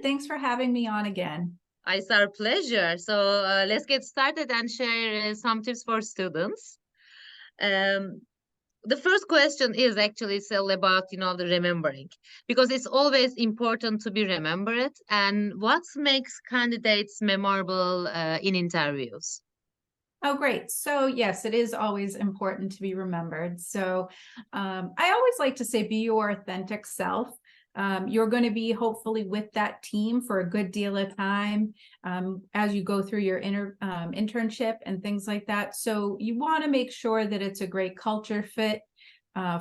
Thanks for having me on again. It's our pleasure. So let's get started and share some tips for students. Um, the first question is actually still about, the remembering, because it's always important to be remembered. And what makes candidates memorable in interviews? Oh, great. So yes, it is always important to be remembered. So I always like to say, be your authentic self. You're going to be hopefully with that team for a good deal of time as you go through your internship and things like that. So you want to make sure that it's a great culture fit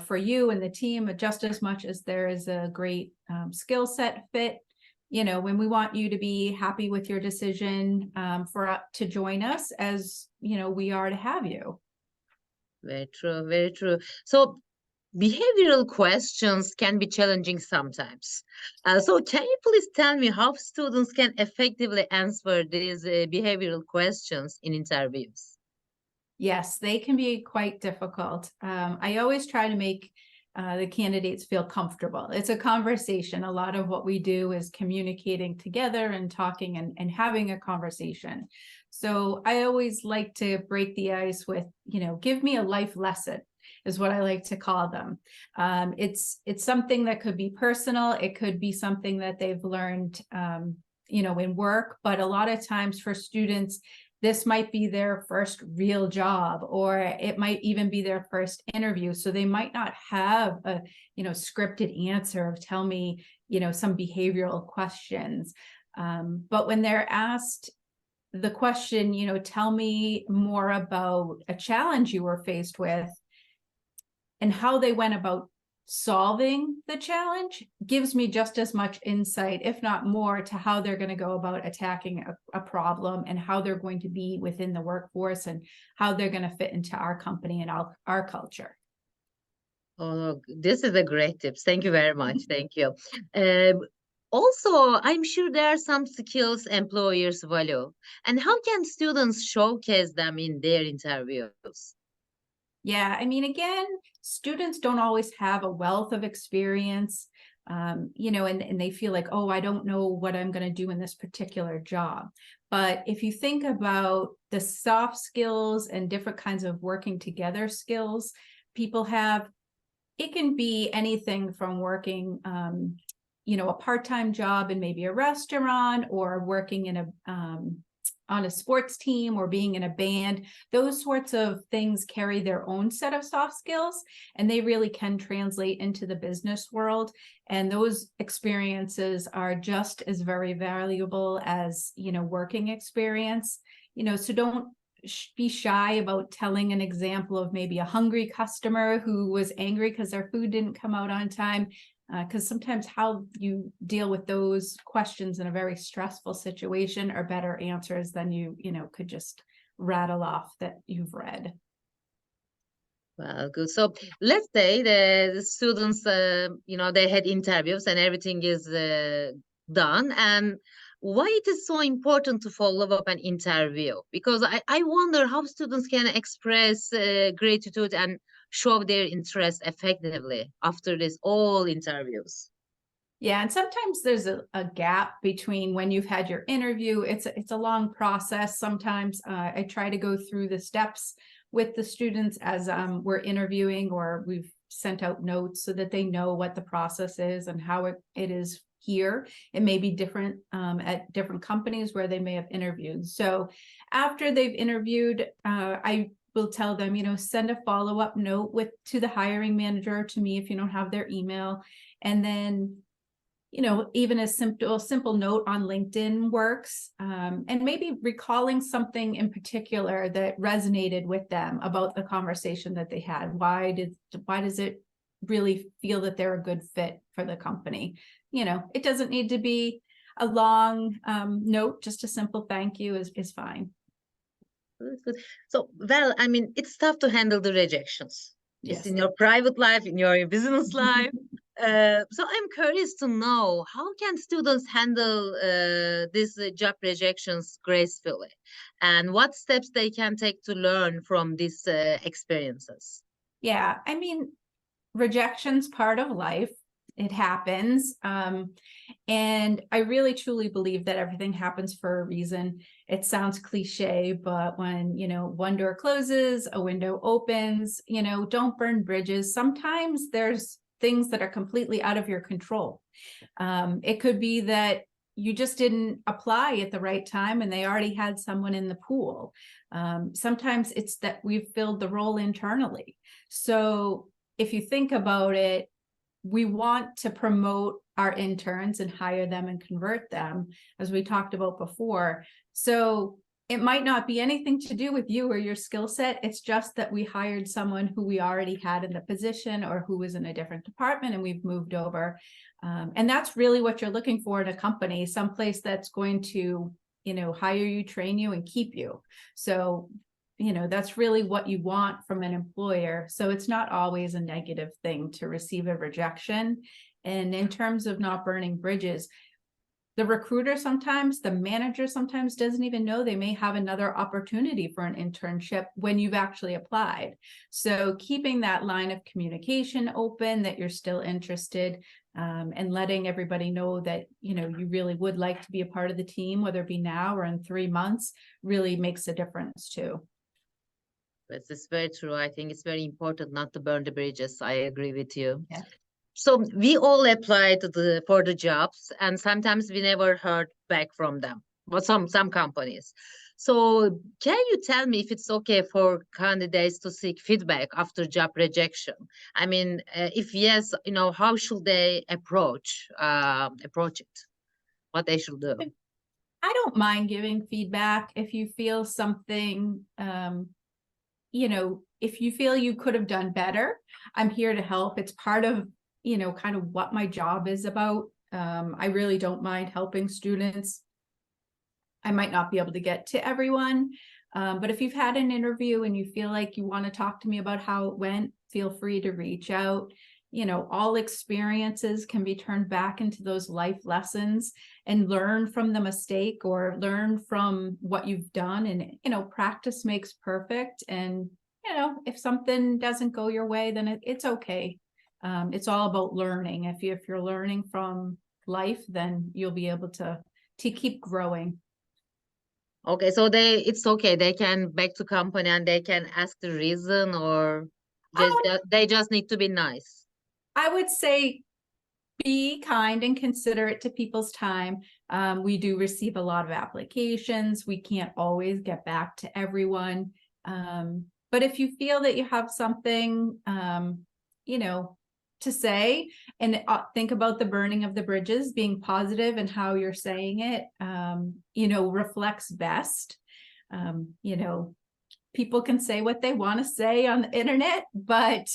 for you and the team, just as much as there is a great skill set fit. When we want you to be happy with your decision to join us, as we are to have you. Very true, very true. So behavioral questions can be challenging sometimes. So can you please tell me how students can effectively answer these behavioral questions in interviews? Yes, they can be quite difficult. I always try to make the candidates feel comfortable. It's a conversation. A lot of what we do is communicating together and talking and having a conversation. So I always like to break the ice with, give me a life lesson is what I like to call them. It's something that could be personal. It could be something that they've learned, in work, but a lot of times for students, this might be their first real job, or it might even be their first interview. So they might not have a, scripted answer of tell me, some behavioral questions. But when they're asked the question, tell me more about a challenge you were faced with and how they went about solving the challenge, gives me just as much insight, if not more, to how they're going to go about attacking a problem and how they're going to be within the workforce and how they're going to fit into our company and our culture. Oh, this is a great tips. Thank you very much. Thank you. Also, I'm sure there are some skills employers value. And how can students showcase them in their interviews? Yeah, again, students don't always have a wealth of experience, and they feel like, oh, I don't know what I'm going to do in this particular job. But if you think about the soft skills and different kinds of working together skills people have, it can be anything from working, a part-time job in maybe a restaurant, or working in on a sports team, or being in a band. Those sorts of things carry their own set of soft skills, and they really can translate into the business world. And those experiences are just as very valuable as, working experience. So don't be shy about telling an example of maybe a hungry customer who was angry because their food didn't come out on time. Because sometimes how you deal with those questions in a very stressful situation are better answers than you could just rattle off that you've read. Well, good. So let's say the students, they had interviews and everything is done. And why it is so important to follow up an interview? Because I wonder how students can express gratitude and show their interest effectively after this all interviews. Yeah, and sometimes there's a gap between when you've had your interview. It's a long process. Sometimes I try to go through the steps with the students as we're interviewing, or we've sent out notes so that they know what the process is and how it is here. It may be different at different companies where they may have interviewed. So after they've interviewed, I will tell them, send a follow-up note to the hiring manager, to me if you don't have their email. And then even a simple note on LinkedIn works, and maybe recalling something in particular that resonated with them about the conversation that they had. Why does it really feel that they're a good fit for the company? It doesn't need to be a long note. Just a simple thank you is fine. That's good. So, well, it's tough to handle the rejections. It's Yes. in your private life, in your business life. So I'm curious to know, how can students handle these job rejections gracefully, and what steps they can take to learn from these experiences? Yeah, rejection's part of life. it happens. And I really truly believe that everything happens for a reason. It sounds cliche, but when, one door closes, a window opens, don't burn bridges. Sometimes there's things that are completely out of your control. It could be that you just didn't apply at the right time and they already had someone in the pool. Sometimes it's that we've filled the role internally. So if you think about it, we want to promote our interns and hire them and convert them, as we talked about before. So it might not be anything to do with you or your skill set. It's just that we hired someone who we already had in the position or who was in a different department and we've moved over. And that's really what you're looking for in a company, someplace that's going to, hire you, train you, and keep you. So, that's really what you want from an employer. So it's not always a negative thing to receive a rejection. And in terms of not burning bridges, the recruiter sometimes, the manager sometimes doesn't even know they may have another opportunity for an internship when you've actually applied. So keeping that line of communication open, that you're still interested, and letting everybody know that, you really would like to be a part of the team, whether it be now or in 3 months, really makes a difference too. This is very true. I think it's very important not to burn the bridges. I agree with you. Yeah. So we all applied for the jobs, and sometimes we never heard back from them. But some companies. So can you tell me if it's okay for candidates to seek feedback after job rejection? I mean, if yes, how should they approach it? What they should do? I don't mind giving feedback if you feel something, if you feel you could have done better. I'm here to help. It's part of, kind of what my job is about. I really don't mind helping students. I might not be able to get to everyone, but if you've had an interview and you feel like you want to talk to me about how it went, feel free to reach out. All experiences can be turned back into those life lessons, and learn from the mistake or learn from what you've done. And, practice makes perfect. And, if something doesn't go your way, then it's okay. It's all about learning. If you're learning from life, then you'll be able to keep growing. Okay, so it's okay. They can back to company and they can ask the reason, or they just need to be nice. I would say be kind and considerate to people's time. We do receive a lot of applications. We can't always get back to everyone. But if you feel that you have something, to say, and think about the burning of the bridges, being positive and how you're saying it, reflects best. People can say what they want to say on the internet, but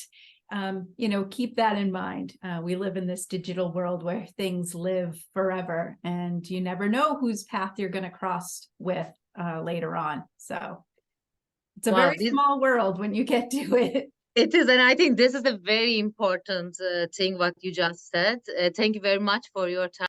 keep that in mind. We live in this digital world where things live forever, and you never know whose path you're going to cross with later on. So it's a very small world when you get to it. It is, and I think this is a very important thing what you just said. Thank you very much for your time.